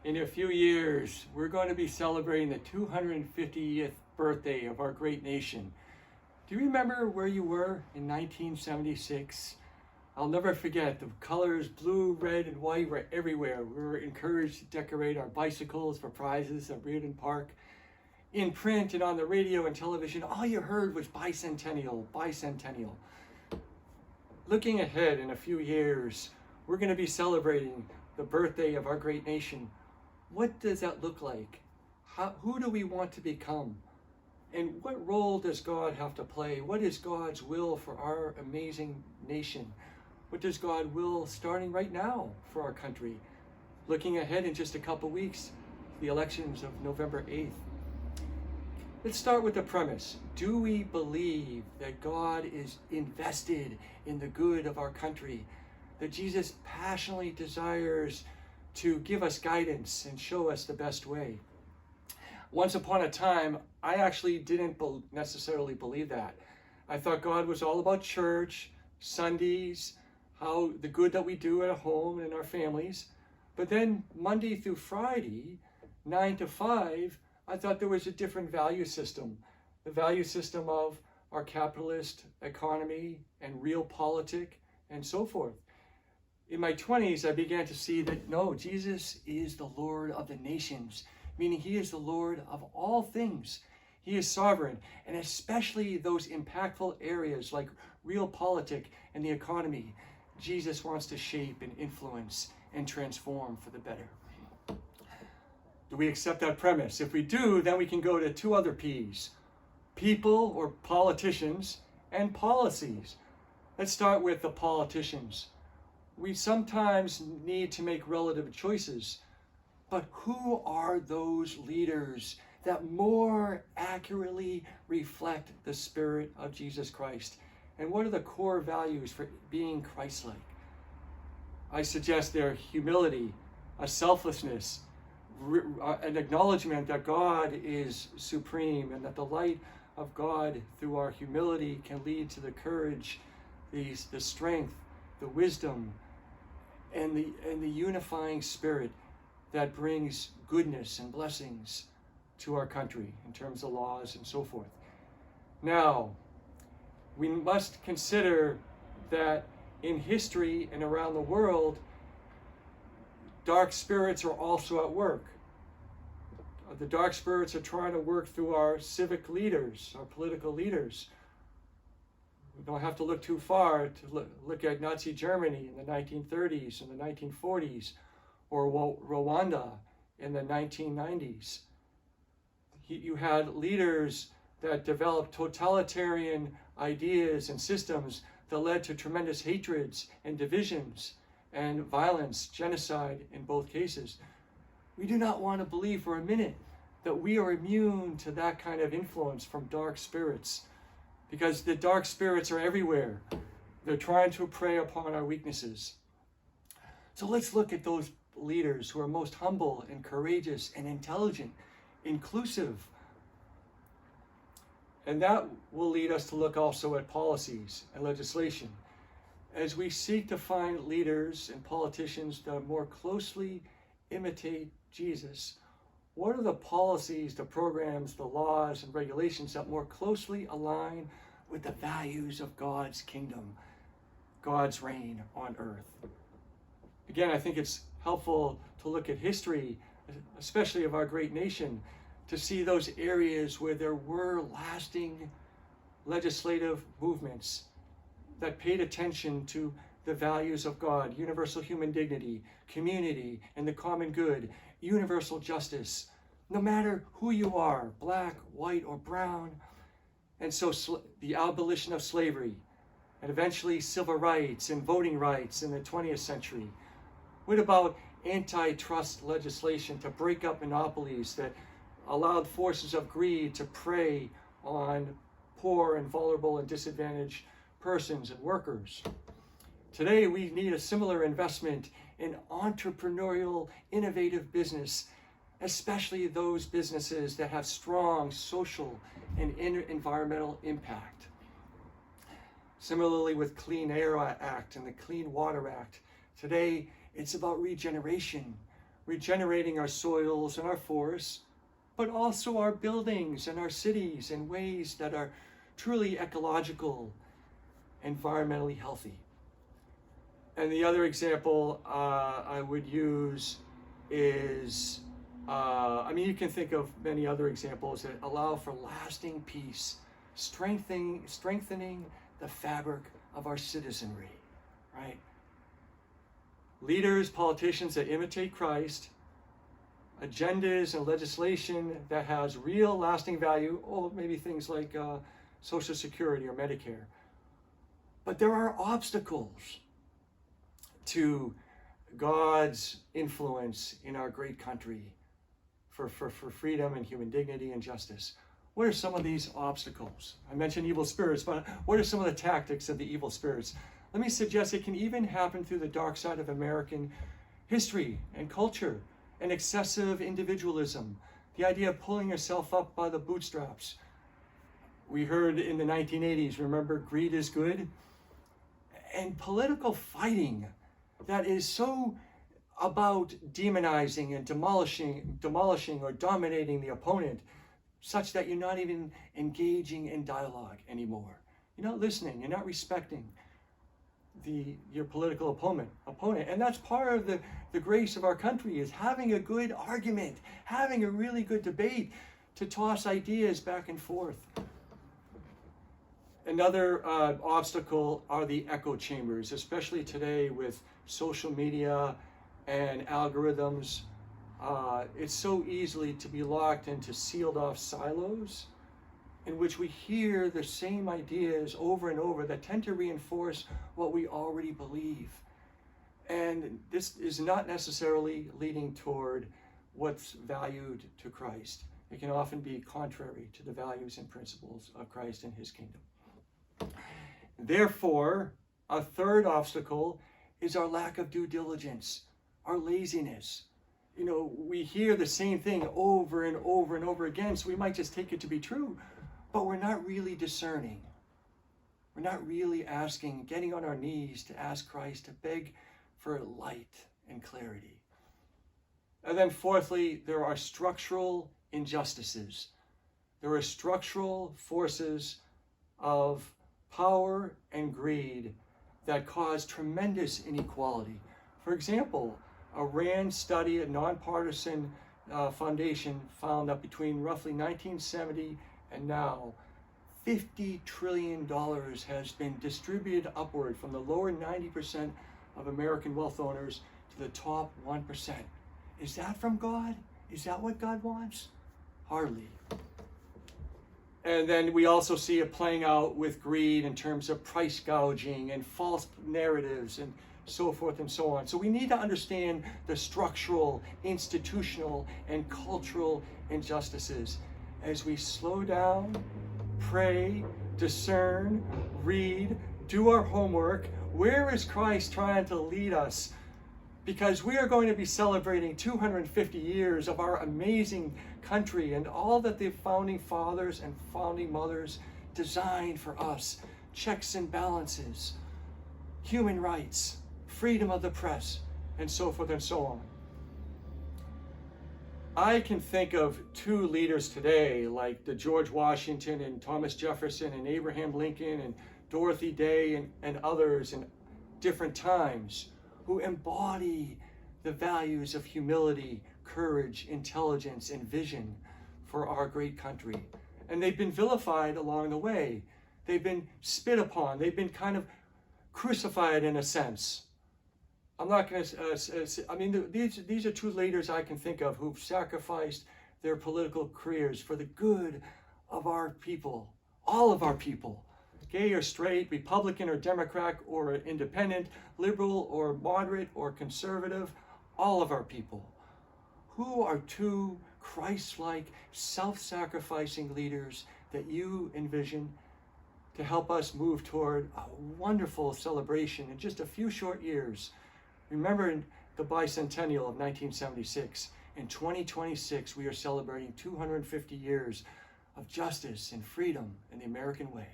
In a few years, we're going to be celebrating the 250th birthday of our great nation. Do you remember where you were in 1976? I'll never forget the colors blue, red, and white were everywhere. We were encouraged to decorate our bicycles for prizes at Reardon Park. In print and on the radio and television, all you heard was bicentennial, bicentennial. Looking ahead in a few years, we're going to be celebrating the birthday of our great nation. What does that look like? Who do we want to become? And what role does God have to play? What is God's will for our amazing nation? What does God will starting right now for our country? Looking ahead in just a couple weeks, the elections of November 8th. Let's start with the premise. Do we believe that God is invested in the good of our country? That Jesus passionately desires to give us guidance and show us the best way? Once upon a time, I actually didn't necessarily believe that. I thought God was all about church, Sundays, how the good that we do at home and in our families. But then Monday through Friday, 9 to 5, I thought there was a different value system. The value system of our capitalist economy and realpolitik and so forth. In my 20s, I began to see that no, Jesus is the Lord of the nations, meaning he is the Lord of all things. He is sovereign, and especially those impactful areas like realpolitik and the economy, Jesus wants to shape and influence and transform for the better. Do we accept that premise? If we do, then we can go to two other P's: people or politicians and policies. Let's start with the politicians. We sometimes need to make relative choices, but who are those leaders that more accurately reflect the Spirit of Jesus Christ? And what are the core values for being Christ-like? I suggest their humility, a selflessness, an acknowledgement that God is supreme and that the light of God through our humility can lead to the courage, the strength, the wisdom, and the unifying spirit that brings goodness and blessings to our country in terms of laws and so forth. Now, we must consider that in history and around the world, dark spirits are also at work. The dark spirits are trying to work through our civic leaders, our political leaders. We don't have to look too far to look at Nazi Germany in the 1930s and the 1940s, or Rwanda in the 1990s. You had leaders that developed totalitarian ideas and systems that led to tremendous hatreds and divisions and violence, genocide in both cases. We do not want to believe for a minute that we are immune to that kind of influence from dark spirits, because the dark spirits are everywhere. They're trying to prey upon our weaknesses. So let's look at those leaders who are most humble and courageous and intelligent, inclusive. And that will lead us to look also at policies and legislation. As we seek to find leaders and politicians that more closely imitate Jesus, what are the policies, the programs, the laws, and regulations that more closely align with the values of God's kingdom, God's reign on earth? Again, I think it's helpful to look at history, especially of our great nation, to see those areas where there were lasting legislative movements that paid attention to the values of God: universal human dignity, community, and the common good, universal justice, no matter who you are, black, white, or brown. And so the abolition of slavery, and eventually civil rights and voting rights in the 20th century. What about antitrust legislation to break up monopolies that allowed forces of greed to prey on poor and vulnerable and disadvantaged persons and workers? Today, we need a similar investment in entrepreneurial, innovative business, especially those businesses that have strong social and environmental impact. Similarly with Clean Air Act and the Clean Water Act, today it's about regeneration, regenerating our soils and our forests, but also our buildings and our cities in ways that are truly ecological, environmentally healthy. And the other example I would use is, you can think of many other examples that allow for lasting peace, strengthening the fabric of our citizenry, right? Leaders, politicians that imitate Christ, agendas and legislation that has real lasting value, or maybe things like Social Security or Medicare. But there are obstacles to God's influence in our great country for freedom and human dignity and justice. What are some of these obstacles? I mentioned evil spirits, but what are some of the tactics of the evil spirits? Let me suggest it can even happen through the dark side of American history and culture, and excessive individualism, the idea of pulling yourself up by the bootstraps. We heard in the 1980s, remember, greed is good? And political fighting that is so about demonizing and demolishing or dominating the opponent, such that you're not even engaging in dialogue anymore. You're not listening, you're not respecting your political opponent. And that's part of the grace of our country, is having a good argument, having a really good debate to toss ideas back and forth. Another obstacle are the echo chambers, especially today with social media and algorithms. It's so easily to be locked into sealed off silos in which we hear the same ideas over and over that tend to reinforce what we already believe. And this is not necessarily leading toward what's valued to Christ. It can often be contrary to the values and principles of Christ and his kingdom. Therefore, a third obstacle is our lack of due diligence, our laziness. We hear the same thing over and over and over again, so we might just take it to be true, but we're not really discerning. We're not really asking, getting on our knees to ask Christ to beg for light and clarity. And then fourthly, there are structural injustices. There are structural forces of power and greed that cause tremendous inequality. For example, a RAND study, a nonpartisan foundation, found that between roughly 1970 and now, $50 trillion has been distributed upward from the lower 90% of American wealth owners to the top 1%. Is that from God? Is that what God wants? Hardly. And then we also see it playing out with greed in terms of price gouging and false narratives and so forth and so on. So we need to understand the structural, institutional, and cultural injustices as we slow down, pray, discern, read, do our homework. Where is Christ trying to lead us? Because we are going to be celebrating 250 years of our amazing country and all that the founding fathers and founding mothers designed for us. Checks and balances, human rights, freedom of the press, and so forth and so on. I can think of two leaders today, like the George Washington and Thomas Jefferson and Abraham Lincoln and Dorothy Day and others in different times, who embody the values of humility, courage, intelligence, and vision for our great country. And they've been vilified along the way. They've been spit upon. They've been kind of crucified in a sense. I'm not going to, these are two leaders I can think of who've sacrificed their political careers for the good of our people, all of our people. Gay or straight, Republican or Democrat or independent, liberal or moderate or conservative, all of our people. Who are two Christ-like, self-sacrificing leaders that you envision to help us move toward a wonderful celebration in just a few short years? Remember the bicentennial of 1976. In 2026, we are celebrating 250 years of justice and freedom in the American way.